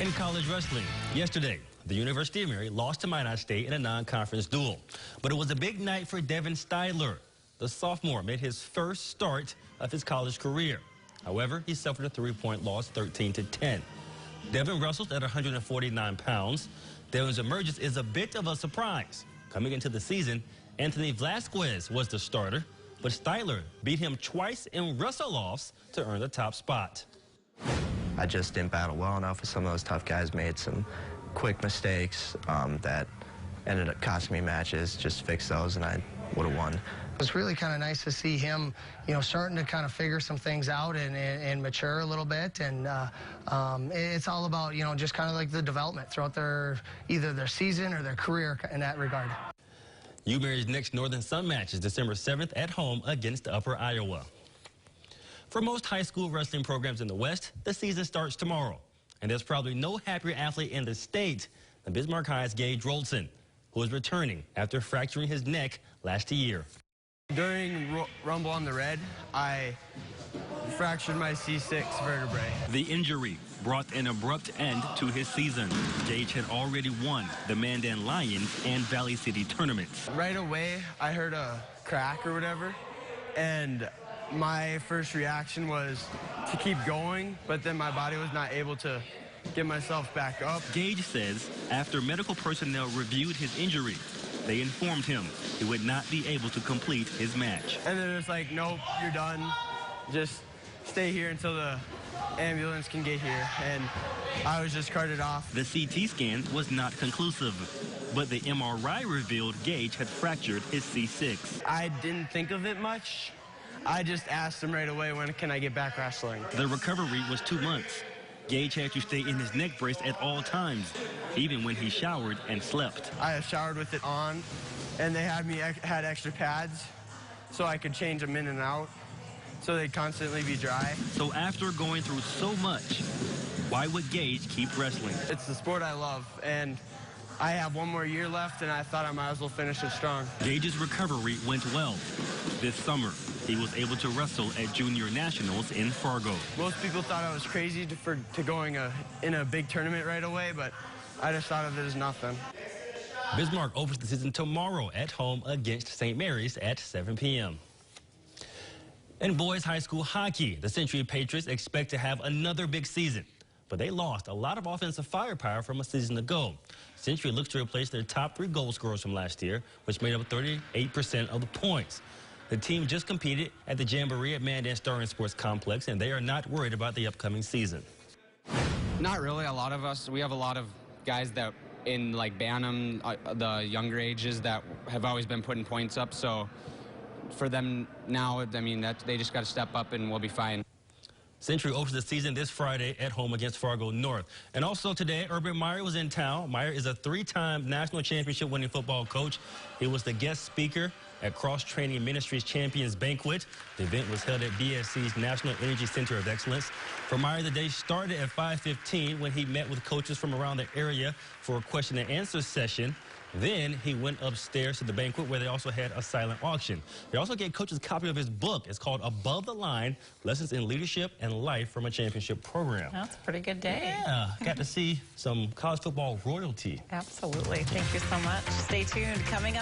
In college wrestling, yesterday, the University of Mary lost to Minot State in a non-conference duel. But it was a big night for Devin Styler. The sophomore made his first start of his college career. However, he suffered a 3-point loss, 13-10. Devin wrestles at 149 pounds. Devin's emergence is a bit of a surprise. Coming into the season, Anthony Velasquez was the starter, but Styler beat him twice in wrestle-offs to earn the top spot. I just didn't battle well enough with some of those tough guys, made some quick mistakes that ended up costing me matches. Just fixed those and I would have won. It was really kind of nice to see him, starting to kind of figure some things out and mature a little bit. And it's all about, just kind of like the development throughout either their season or their career in that regard. UMary's next Northern Sun match is December 7th at home against Upper Iowa. For most high school wrestling programs in the West, the season starts tomorrow. And there's probably no happier athlete in the state than Bismarck High's Gage Olson, who is returning after fracturing his neck last year. During Rumble on the Red, I fractured my C6 vertebrae. The injury brought an abrupt end to his season. Gage had already won the Mandan Lions and Valley City tournaments. Right away, I heard a crack or whatever, and my first reaction was to keep going, but then my body was not able to get myself back up. Gage says after medical personnel reviewed his injury, they informed him he would not be able to complete his match. And then it was like, nope, you're done. Just stay here until the ambulance can get here. And I was just carted off. The CT scan was not conclusive, but the MRI revealed Gage had fractured his C6. I didn't think of it much. I just asked him right away, when can I get back wrestling? The recovery was 2 months. Gage had to stay in his neck brace at all times, even when he showered and slept. I showered with it on, and they had extra pads so I could change them in and out, so they'd constantly be dry. So after going through so much, why would Gage keep wrestling? It's the sport I love, and I have 1 more year left, and I thought I might as well finish it strong. Gage's recovery went well. This summer, he was able to wrestle at Junior Nationals in Fargo. Most people thought I was crazy to going in a big tournament right away, but I just thought of it as nothing. Bismarck opens the season tomorrow at home against St. Mary's at 7 p.m. In boys high school hockey, the Century Patriots expect to have another big season, but they lost a lot of offensive firepower from a season ago. Century looks to replace their top 3 goal scorers from last year, which made up 38% of the points. The team just competed at the Jamboree at Mandan Star and Sports Complex, and they are not worried about the upcoming season. Not really. A lot of us, we have a lot of guys that in like Bantam, the younger ages, that have always been putting points up. So for them now, I mean, they just got to step up and we'll be fine. Century opens the season this Friday at home against Fargo North. And also today, Urban Meyer was in town. Meyer is a 3-time national championship winning football coach. He was the guest speaker at Cross Training Ministries Champions Banquet. The event was held at BSC's National Energy Center of Excellence. For Meyer, the day started at 5:15 when he met with coaches from around the area for a question and answer session. Then he went upstairs to the banquet where they also had a silent auction. They also gave coaches a copy of his book. It's called Above the Line, Lessons in Leadership and Life from a Championship Program. That's a pretty good day. Yeah, got to see some college football royalty. Absolutely. Thank you so much. Stay tuned. Coming up.